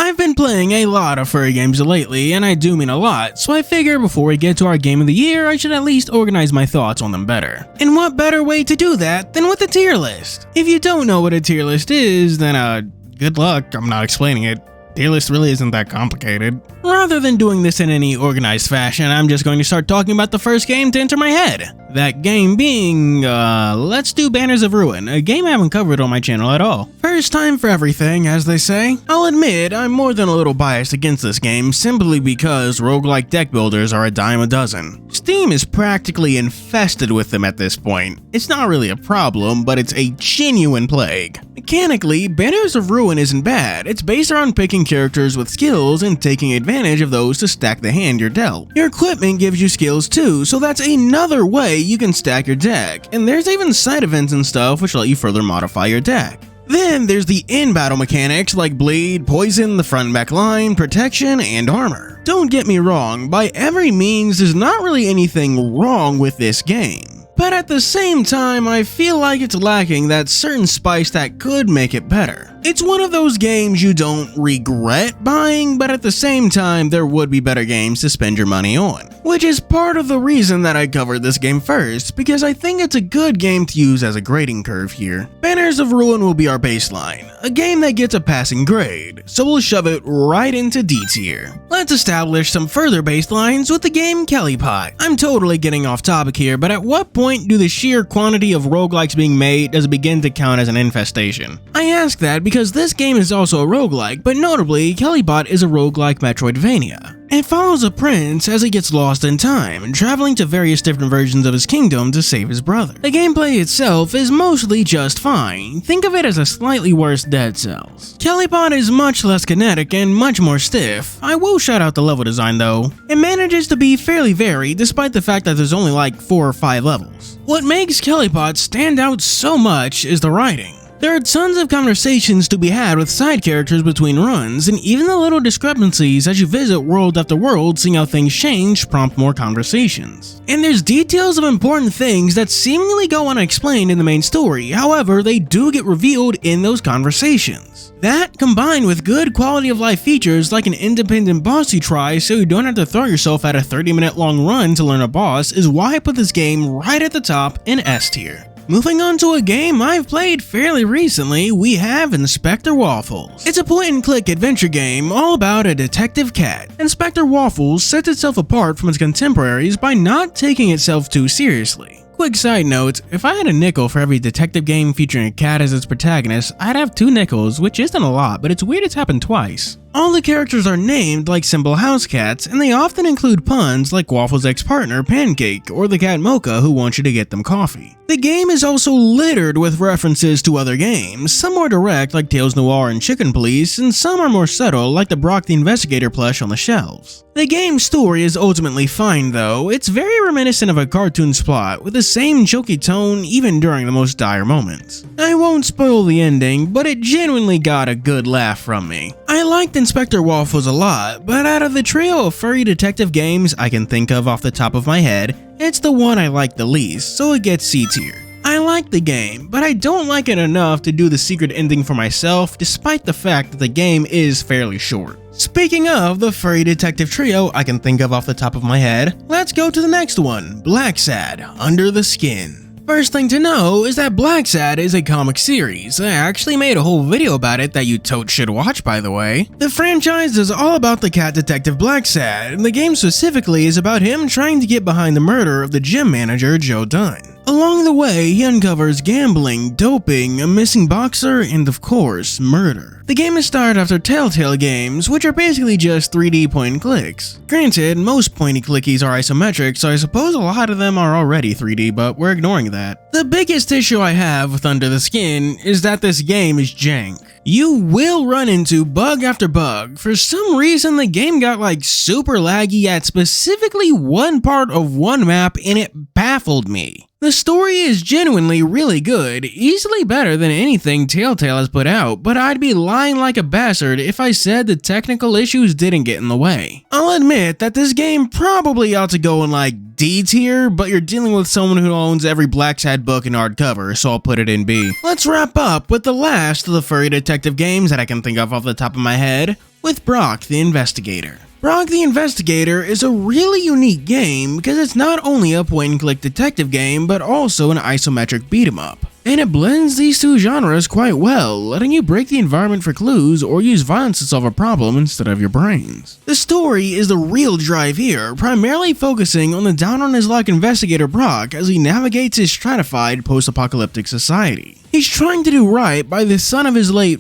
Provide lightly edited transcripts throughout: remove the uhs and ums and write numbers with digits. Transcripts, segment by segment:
I've been playing a lot of furry games lately, and I do mean a lot, so I figure before we get to our game of the year, I should at least organize my thoughts on them better. And what better way to do that than with a tier list? If you don't know what a tier list is, then good luck, I'm not explaining it. Tier list really isn't that complicated. Rather than doing this in any organized fashion, I'm just going to start talking about the first game to enter my head. That game being, let's do Banners of Ruin, a game I haven't covered on my channel at all. First time for everything, as they say. I'll admit, I'm more than a little biased against this game simply because roguelike deck builders are a dime a dozen. Steam is practically infested with them at this point. It's not really a problem, but it's a genuine plague. Mechanically, Banners of Ruin isn't bad. It's based around picking characters with skills and taking advantage of those to stack the hand you're dealt. Your equipment gives you skills too, so that's another way you can stack your deck, and there's even side events and stuff which let you further modify your deck. Then there's the in-battle mechanics like bleed, poison, the front and back line, protection, and armor. Don't get me wrong, by every means there's not really anything wrong with this game. But at the same time, I feel like it's lacking that certain spice that could make it better. It's one of those games you don't regret buying, but at the same time, there would be better games to spend your money on. Which is part of the reason that I covered this game first, because I think it's a good game to use as a grading curve here. Banners of Ruin will be our baseline, a game that gets a passing grade, so we'll shove it right into D tier. Let's establish some further baselines with the game Kellybot. I'm totally getting off topic here, but at what point do the sheer quantity of roguelikes being made does it begin to count as an infestation? I ask that because this game is also a roguelike, but notably, Kellybot is a roguelike Metroidvania. It follows a prince as he gets lost in time, traveling to various different versions of his kingdom to save his brother. The gameplay itself is mostly just fine. Think of it as a slightly worse Dead Cells. Kellybot is much less kinetic and much more stiff. I will shout out the level design though. It manages to be fairly varied despite the fact that there's only like 4 or 5 levels. What makes Kellybot stand out so much is the writing. There are tons of conversations to be had with side characters between runs, and even the little discrepancies as you visit world after world, seeing how things change prompt more conversations. And there's details of important things that seemingly go unexplained in the main story, however they do get revealed in those conversations. That, combined with good quality of life features like an independent boss you try so you don't have to throw yourself at a 30-minute long run to learn a boss, is why I put this game right at the top in S tier. Moving on to a game I've played fairly recently, we have Inspector Waffles. It's a point-and-click adventure game all about a detective cat. Inspector Waffles sets itself apart from its contemporaries by not taking itself too seriously. Quick side note, if I had a nickel for every detective game featuring a cat as its protagonist, I'd have 2 nickels, which isn't a lot, but it's weird it's happened twice. All the characters are named like simple house cats, and they often include puns like Waffles' ex-partner Pancake or the cat Mocha who wants you to get them coffee. The game is also littered with references to other games, some more direct like Tales Noir and Chicken Police, and some are more subtle like the Brok the Investigator plush on the shelves. The game's story is ultimately fine though. It's very reminiscent of a cartoon's plot, with the same jokey tone even during the most dire moments. I won't spoil the ending, but it genuinely got a good laugh from me. I liked Inspector Waffles a lot, but out of the trio of furry detective games I can think of off the top of my head, it's the one I like the least, so it gets C tier. I like the game, but I don't like it enough to do the secret ending for myself, despite the fact that the game is fairly short. Speaking of the furry detective trio I can think of off the top of my head, let's go to the next one, Blacksad, Under the Skin. First thing to know is that Blacksad is a comic series. I actually made a whole video about it that you totes should watch, by the way. The franchise is all about the cat detective Blacksad, and the game specifically is about him trying to get behind the murder of the gym manager Joe Dunn. Along the way, he uncovers gambling, doping, a missing boxer, and of course, murder. The game is started after Telltale games, which are basically just 3D point and clicks. Granted, most pointy clickies are isometric, so I suppose a lot of them are already 3D, but we're ignoring that. The biggest issue I have with Under the Skin is that this game is jank. You will run into bug after bug. For some reason, the game got like super laggy at specifically one part of one map, and it baffled me. The story is genuinely really good, easily better than anything Telltale has put out, but I'd be lying like a bastard if I said the technical issues didn't get in the way. I'll admit that this game probably ought to go in like D tier, but you're dealing with someone who owns every Blacksad book in hardcover, so I'll put it in B. Let's wrap up with the last of the furry detective games that I can think of off the top of my head. with Brok the Investigator. Brok the Investigator is a really unique game because it's not only a point-and-click detective game but also an isometric beat-em-up. And it blends these two genres quite well, letting you break the environment for clues or use violence to solve a problem instead of your brains. The story is the real drive here, primarily focusing on the down-on-his-luck investigator Brok as he navigates his stratified post-apocalyptic society. He's trying to do right by the son of his late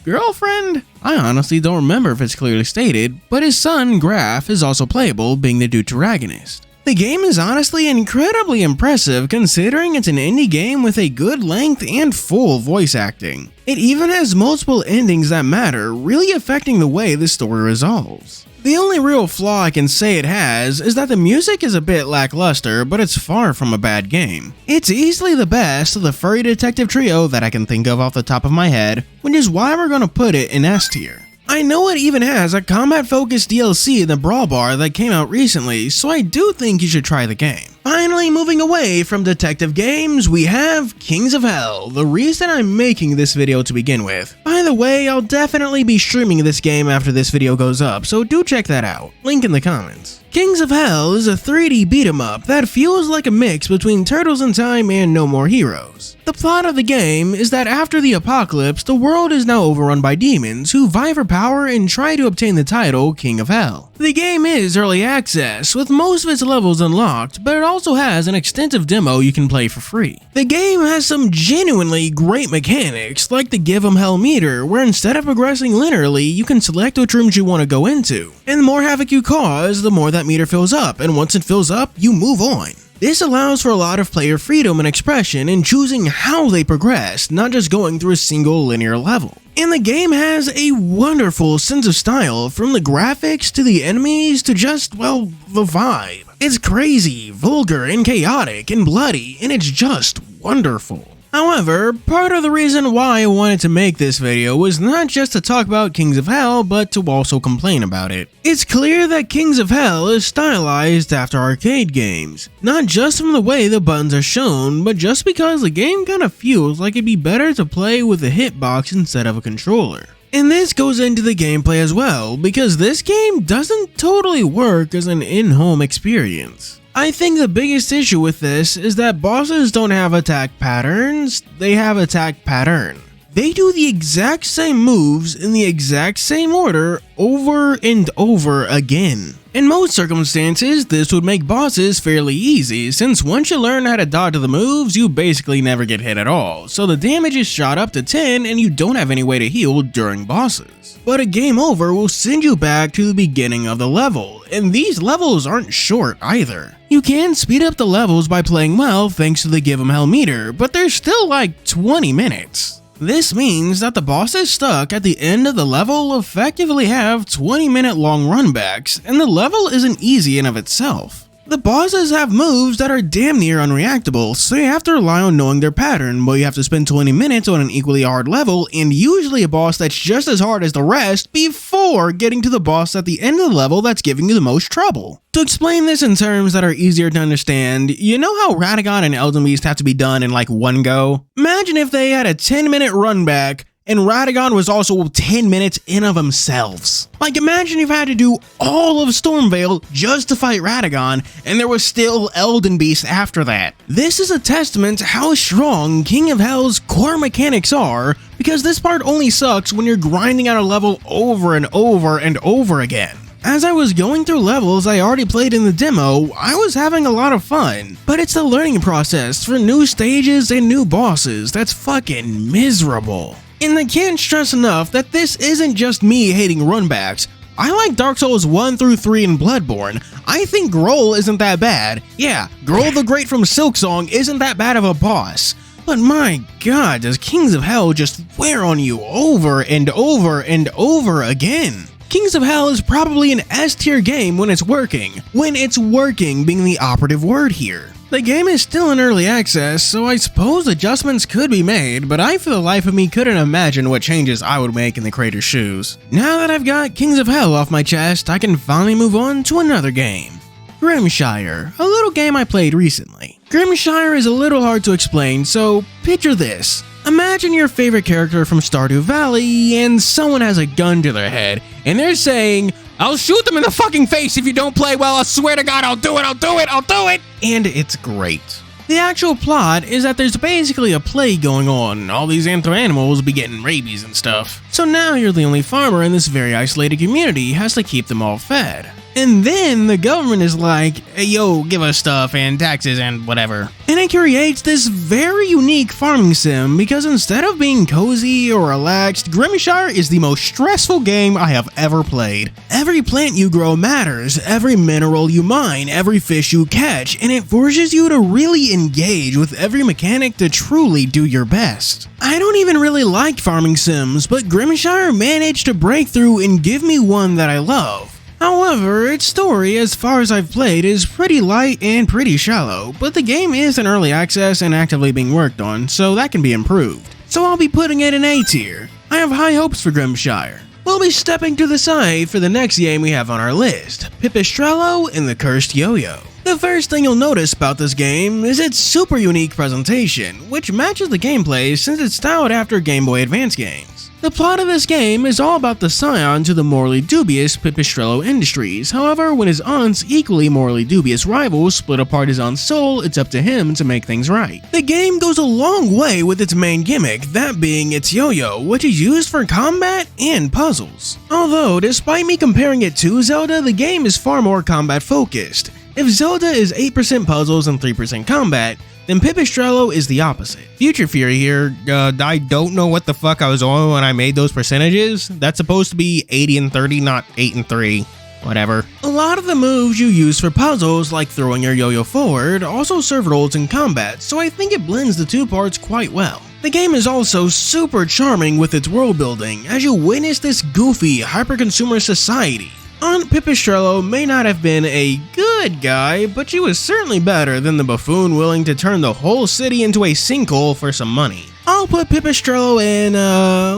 girlfriend? I honestly don't remember if it's clearly stated, but his son, Graf, is also playable, being the deuteragonist. The game is honestly incredibly impressive considering it's an indie game with a good length and full voice acting. It even has multiple endings that matter, really affecting the way the story resolves. The only real flaw I can say it has is that the music is a bit lackluster, but it's far from a bad game. It's easily the best of the furry detective trio that I can think of off the top of my head, which is why we're gonna put it in S tier. I know it even has a combat-focused DLC in the Brawl Bar that came out recently, so I do think you should try the game. Finally, moving away from detective games, we have Kings of Hell, the reason I'm making this video to begin with. By the way, I'll definitely be streaming this game after this video goes up, so do check that out. Link in the comments. Kings of Hell is a 3D beat-em-up that feels like a mix between Turtles in Time and No More Heroes. The plot of the game is that after the apocalypse, the world is now overrun by demons who vie for power and try to obtain the title King of Hell. The game is early access, with most of its levels unlocked, but it also has an extensive demo you can play for free. The game has some genuinely great mechanics, like the Give 'em Hell meter, where instead of progressing linearly, you can select which rooms you want to go into. And the more havoc you cause, the more that meter fills up, and once it fills up, you move on. This allows for a lot of player freedom and expression in choosing how they progress, not just going through a single linear level. And the game has a wonderful sense of style, from the graphics to the enemies to just, well, the vibe. It's crazy, vulgar, and chaotic, and bloody, and it's just wonderful. However, part of the reason why I wanted to make this video was not just to talk about Kings of Hell, but to also complain about it. It's clear that Kings of Hell is stylized after arcade games, not just from the way the buttons are shown, but just because the game kinda feels like it'd be better to play with a hitbox instead of a controller. And this goes into the gameplay as well, because this game doesn't totally work as an in-home experience. I think the biggest issue with this is that bosses don't have attack patterns, they have attack pattern. They do the exact same moves in the exact same order over and over again. In most circumstances, this would make bosses fairly easy, since once you learn how to dodge the moves, you basically never get hit at all, so the damage is shot up to 10 and you don't have any way to heal during bosses. But a game over will send you back to the beginning of the level, and these levels aren't short either. You can speed up the levels by playing well thanks to the Give 'em Hell meter, but they're still like 20 minutes. This means that the bosses stuck at the end of the level effectively have 20-minute long runbacks, and the level isn't easy in of itself. The bosses have moves that are damn near unreactable, so you have to rely on knowing their pattern, but you have to spend 20 minutes on an equally hard level, and usually a boss that's just as hard as the rest before getting to the boss at the end of the level that's giving you the most trouble. To explain this in terms that are easier to understand, you know how Radagon and Elden Beast have to be done in like one go? Imagine if they had a 10-minute run back, and Radagon was also 10 minutes in of themselves. Like, imagine you've had to do all of Stormveil just to fight Radagon, and there was still Elden Beast after that. This is a testament to how strong King of Hell's core mechanics are, because this part only sucks when you're grinding out a level over and over and over again. As I was going through levels I already played in the demo, I was having a lot of fun, but it's the learning process for new stages and new bosses that's fucking miserable. And I can't stress enough that this isn't just me hating runbacks. I like Dark Souls 1 through 3 and Bloodborne. I think Grohl isn't that bad. Yeah, Grohl the Great from Silksong isn't that bad of a boss. But my god, does Kings of Hell just wear on you over and over and over again. Kings of Hell is probably an S tier game when it's working. When it's working being the operative word here. The game is still in early access, so I suppose adjustments could be made, but I for the life of me couldn't imagine what changes I would make in the creator's shoes. Now that I've got Kings of Hell off my chest, I can finally move on to another game. Grimshshire, a little game I played recently. Grimshshire is a little hard to explain, so picture this. Imagine your favorite character from Stardew Valley and someone has a gun to their head and they're saying, "I'll shoot them in the fucking face if you don't play well, I swear to God, I'll do it. And it's great. The actual plot is that there's basically a plague going on, all these animals be getting rabies and stuff. So now you're the only farmer in this very isolated community, has to keep them all fed. And then the government is like, "Hey, yo, give us stuff and taxes and whatever." And it creates this very unique farming sim because instead of being cozy or relaxed, Grimshshire is the most stressful game I have ever played. Every plant you grow matters, every mineral you mine, every fish you catch, and it forces you to really engage with every mechanic to truly do your best. I don't even really like farming sims, but Grimshshire managed to break through and give me one that I love. However, its story, as far as I've played, is pretty light and pretty shallow, but the game is in early access and actively being worked on, so that can be improved. So I'll be putting it in A tier. I have high hopes for Grimshshire. We'll be stepping to the side for the next game we have on our list, Pipistello and the Cursed Yo-Yo. The first thing you'll notice about this game is its super unique presentation, which matches the gameplay since it's styled after Game Boy Advance games. The plot of this game is all about the scion to the morally dubious Pipistello Industries. However, when his aunt's equally morally dubious rivals split apart his aunt's soul, it's up to him to make things right. The game goes a long way with its main gimmick, that being its yo-yo, which is used for combat and puzzles. Although, despite me comparing it to Zelda, the game is far more combat focused. If Zelda is 8% puzzles and 3% combat, then Pipistello is the opposite. Future Fury here, I don't know what the fuck I was on when I made those percentages. That's supposed to be 80 and 30, not 8 and 3. Whatever. A lot of the moves you use for puzzles, like throwing your yo-yo forward, also serve roles in combat, so I think it blends the two parts quite well. The game is also super charming with its world building, as you witness this goofy, hyper-consumer society. Aunt Pipistello may not have been a good guy, but she was certainly better than the buffoon willing to turn the whole city into a sinkhole for some money. I'll put Pipistello in,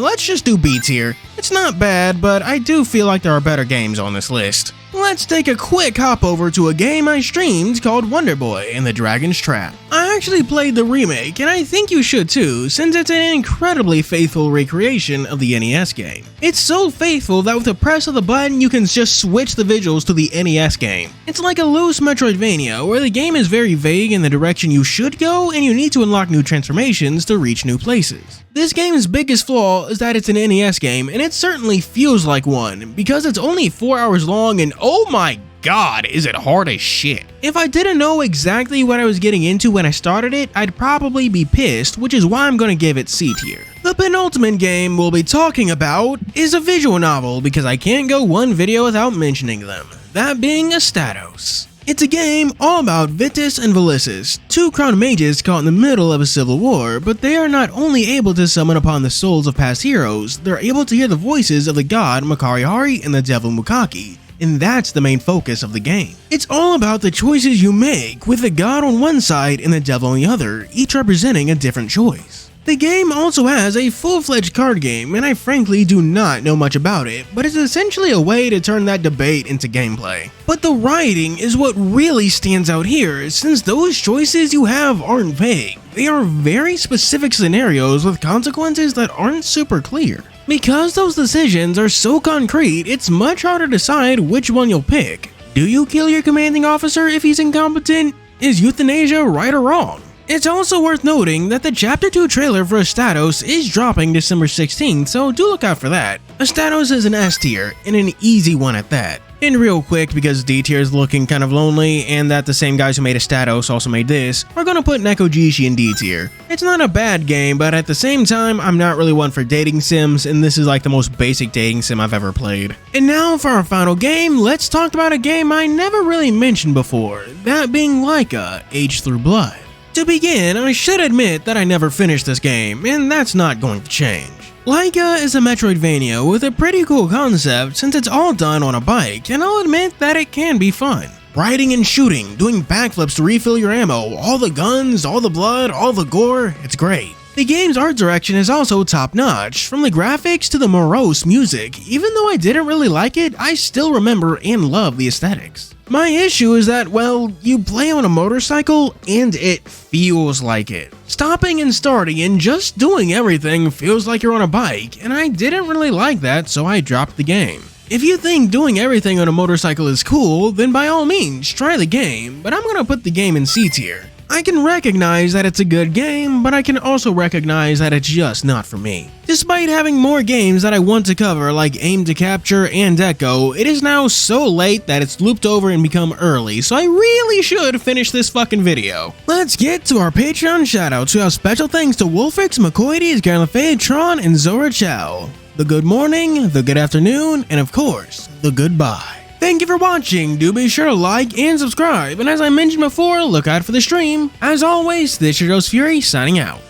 let's just do B tier. It's not bad, but I do feel like there are better games on this list. Let's take a quick hop over to a game I streamed called Wonder Boy and the Dragon's Trap. I actually played the remake, and I think you should too, since it's an incredibly faithful recreation of the NES game. It's so faithful that with a press of the button, you can just switch the visuals to the NES game. It's like a loose Metroidvania, where the game is very vague in the direction you should go, and you need to unlock new transformations to reach new places. This game's biggest flaw is that it's an NES game, and it certainly feels like one, because it's only 4 hours long and oh my god, is it hard as shit. If I didn't know exactly what I was getting into when I started it, I'd probably be pissed, which is why I'm gonna give it C tier. The penultimate game we'll be talking about is a visual novel, because I can't go one video without mentioning them, that being Astatos. It's a game all about Vitus and Valisis, two crowned mages caught in the middle of a civil war, but they are not only able to summon upon the souls of past heroes, they're able to hear the voices of the god Makarihari and the devil Mukaki, and that's the main focus of the game. It's all about the choices you make, with the god on one side and the devil on the other, each representing a different choice. The game also has a full-fledged card game, and I frankly do not know much about it, but it's essentially a way to turn that debate into gameplay. But the writing is what really stands out here, since those choices you have aren't vague. They are very specific scenarios with consequences that aren't super clear. Because those decisions are so concrete, it's much harder to decide which one you'll pick. Do you kill your commanding officer if he's incompetent? Is euthanasia right or wrong? It's also worth noting that the Chapter 2 trailer for Astatos is dropping December 16th, so do look out for that. Astatos is an S tier, and an easy one at that. And real quick, because D tier is looking kind of lonely, and that the same guys who made Astatos also made this, we're gonna put Necoi in D tier. It's not a bad game, but at the same time, I'm not really one for dating sims, and this is like the most basic dating sim I've ever played. And now for our final game, let's talk about a game I never really mentioned before, that being Laika, Age Through Blood. To begin, I should admit that I never finished this game, and that's not going to change. Laika is a Metroidvania with a pretty cool concept since it's all done on a bike, and I'll admit that it can be fun. Riding and shooting, doing backflips to refill your ammo, all the guns, all the blood, all the gore, it's great. The game's art direction is also top notch, from the graphics to the morose music. Even though I didn't really like it, I still remember and love the aesthetics. My issue is that, well, you play on a motorcycle and it feels like it. Stopping and starting and just doing everything feels like you're on a bike, and I didn't really like that, so I dropped the game. If you think doing everything on a motorcycle is cool, then by all means, try the game, but I'm gonna put the game in C tier. I can recognize that it's a good game, but I can also recognize that it's just not for me. Despite having more games that I want to cover like Aim to Capture and Echo, it is now so late that it's looped over and become early, so I really should finish this fucking video. Let's get to our Patreon shoutouts. We have special thanks to Wolfix, McCoides, Garlafay, Tron, and Zora Chow. The good morning, the good afternoon, and of course, the goodbye. Thank you for watching, do be sure to like and subscribe, and as I mentioned before, look out for the stream. As always, this is your host Furry, signing out.